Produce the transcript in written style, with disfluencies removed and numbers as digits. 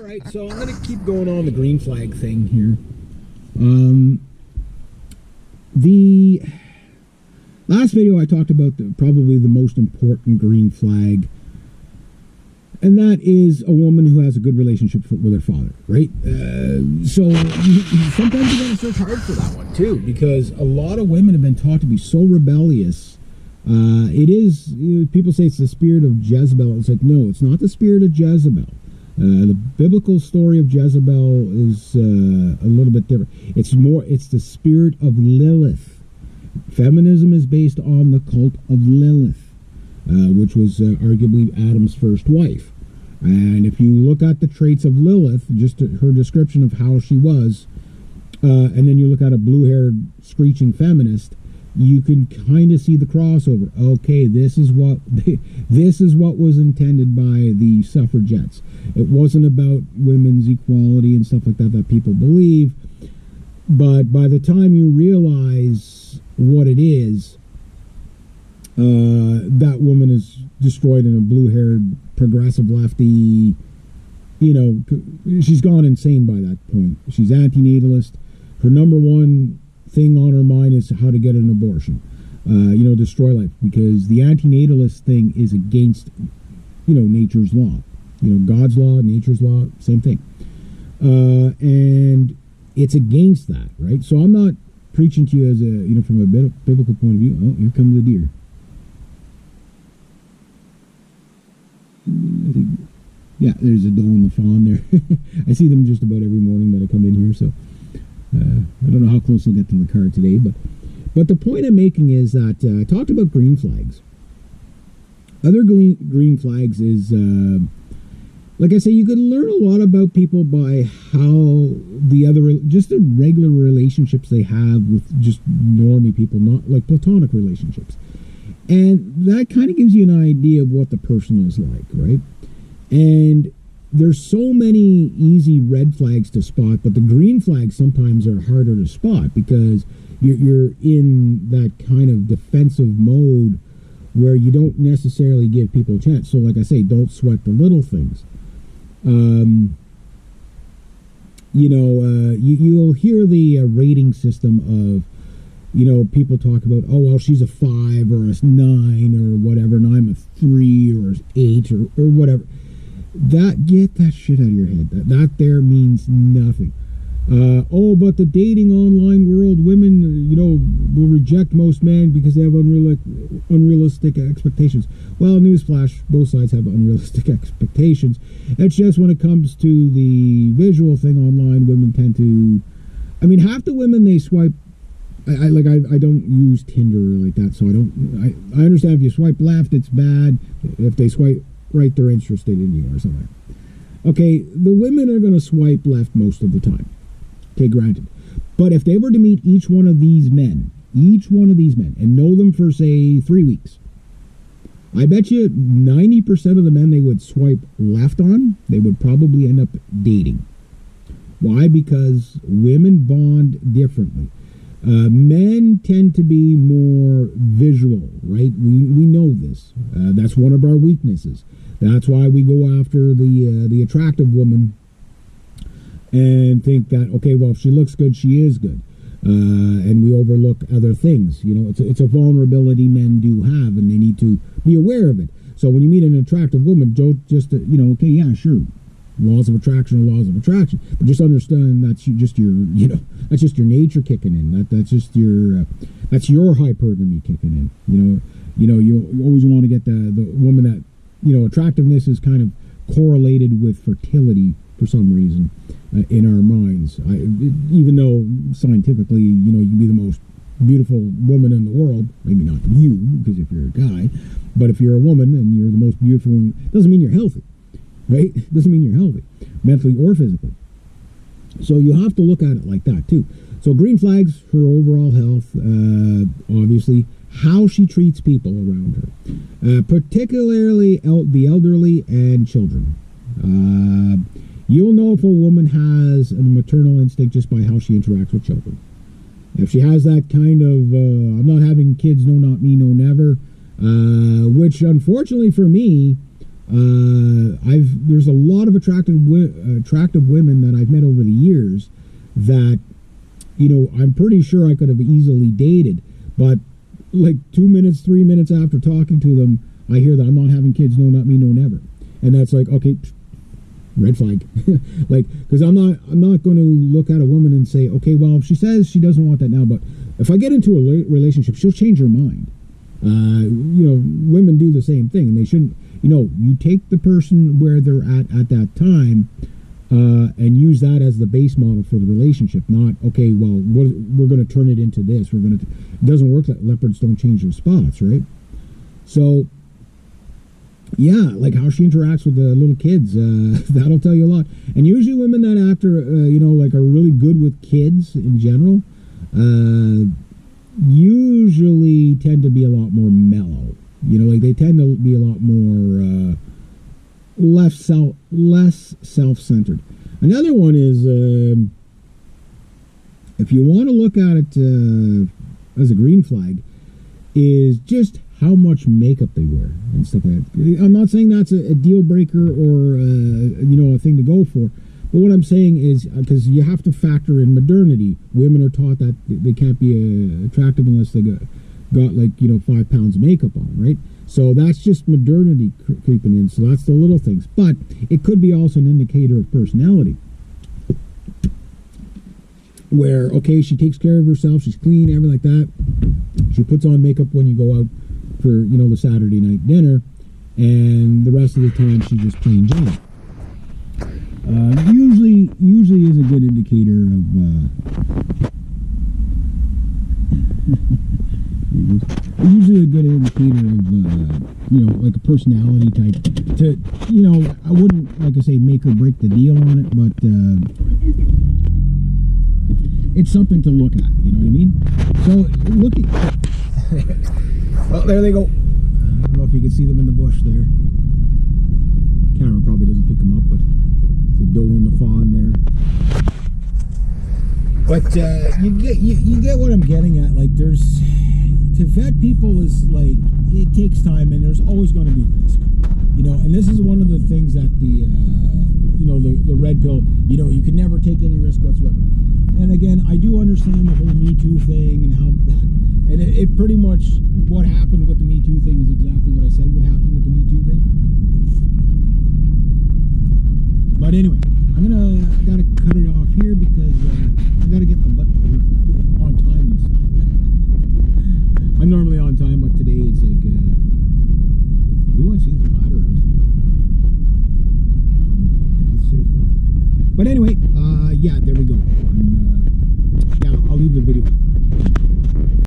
right, so I'm going to keep going on the green flag thing here. The last video I talked about probably the most important green flag, and that is a woman who has a good relationship with her father, right? So sometimes you got to search hard for that one too, because a lot of women have been taught to be so rebellious. It is, people say it's the spirit of Jezebel. It's like, no, it's not the spirit of Jezebel. The biblical story of Jezebel is a little bit different. It's the spirit of Lilith. Feminism is based on the cult of Lilith, which was arguably Adam's first wife. And if you look at the traits of Lilith, just her description of how she was, and then you look at a blue-haired, screeching feminist, you can kind of see the crossover. Okay, this is what was intended by the suffragettes. It wasn't about women's equality and stuff like that people believe. But by the time you realize what it is, that woman is destroyed in a blue-haired progressive lefty. She's gone insane by that point. She's anti-natalist. Her number one thing on her mind is how to get an abortion, destroy life, because the anti-natalist thing is against, nature's law, God's law, nature's law, same thing, and it's against that, right? So I'm not preaching to you as a, from a biblical point of view. Oh, here come the deer. Yeah, there's a doe and the fawn there. I see them just about every morning that I come in here, so I don't know how close we'll get to the car today, but the point I'm making is that I talked about green flags. Other green flags is, like I say, you can learn a lot about people by how just the regular relationships they have with just normie people, not like platonic relationships. And that kind of gives you an idea of what the person is like, right? And there's so many easy red flags to spot, but the green flags sometimes are harder to spot because you're in that kind of defensive mode where you don't necessarily give people a chance. So like I say, don't sweat the little things. You'll hear the rating system of, people talk about, oh, well, she's a 5 or a 9 or whatever, and I'm a 3 or 8 or whatever. Get that shit out of your head. That there means nothing. But the dating online world, women, will reject most men because they have unrealistic expectations. Well, newsflash, both sides have unrealistic expectations. It's just when it comes to the visual thing online, women tend to, half the women they swipe, I don't use Tinder like that, so I understand if you swipe left, it's bad. If they swipe right, they're interested in you or something. Okay, the women are going to swipe left most of the time. Okay, granted. But if they were to meet each one of these men, and know them for, say, 3 weeks, I bet you 90% of the men they would swipe left on, they would probably end up dating. Why? Because women bond differently. Men tend to be more visual, right? We know this. That's one of our weaknesses. That's why we go after the attractive woman and think that, okay, well, if she looks good, she is good. And we overlook other things. It's a vulnerability men do have, and they need to be aware of it. So when you meet an attractive woman, don't just, okay, yeah, sure. Laws of attraction are laws of attraction, but just understand that's just your, that's just your nature kicking in. That's just your, that's your hypergamy kicking in. You always want to get the woman that, attractiveness is kind of correlated with fertility for some reason in our minds. Even though scientifically, you can be the most beautiful woman in the world. Maybe not you, because if you're a guy, but if you're a woman and you're the most beautiful, doesn't mean you're healthy. Right? Doesn't mean you're healthy, mentally or physically. So you have to look at it like that too. So green flags, her overall health, obviously, how she treats people around her, particularly the elderly and children. You'll know if a woman has a maternal instinct just by how she interacts with children. If she has that kind of, I'm not having kids, no, not me, no, never, which unfortunately for me, There's a lot of attractive women that I've met over the years that, you know, I'm pretty sure I could have easily dated, but like 2 minutes, 3 minutes after talking to them, I hear that I'm not having kids, no, not me, no, never. And that's like, okay, red flag. Like, because I'm not going to look at a woman and say, okay, well, she says she doesn't want that now, but if I get into a relationship, she'll change her mind. You know, women do the same thing, and they shouldn't. You know, you take the person where they're at that time, and use that as the base model for the relationship. Not, okay, well, we're going to turn it into this. It doesn't work like leopards don't change their spots, right? So, yeah, like how she interacts with the little kids, that'll tell you a lot. And usually women that you know, like are really good with kids in general, usually tend to be a lot more mellow. You know, like they tend to be a lot more less self-centered. Another one is, if you want to look at it as a green flag, is just how much makeup they wear and stuff like that. I'm not saying that's a deal breaker or you know, a thing to go for. But what I'm saying is, because you have to factor in modernity. Women are taught that they can't be attractive unless they got like, you know, 5 pounds of makeup on, right? So that's just modernity creeping in. So that's the little things. But it could be also an indicator of personality. Where, okay, she takes care of herself, she's clean, everything like that. She puts on makeup when you go out for, you know, the Saturday night dinner, and the rest of the time she's just plain Jane. Usually is a good indicator of usually a good indicator of you know, like a personality type. To, you know, I wouldn't, like I say, make or break the deal on it, but it's something to look at. You know what I mean? So looking. Well, there they go. I don't know if you can see them in the bush there. Camera probably doesn't pick them up, but the doe and the fawn there. But you get what I'm getting at. Like, there's, to vet people is like, it takes time, and there's always going to be risk. You know, and this is one of the things that the you know, the red pill, you know, you can never take any risk whatsoever. And again, I do understand the whole Me Too thing and how that, and it pretty much, what happened with the Me Too thing is exactly what I said would happen with the Me Too thing. But anyway, I gotta cut it off here because I gotta get my butt to work on time and stuff. I'm normally on time, but today it's like, ooh, I see the ladder out. But anyway, yeah, there we go. Yeah, I'll leave the video.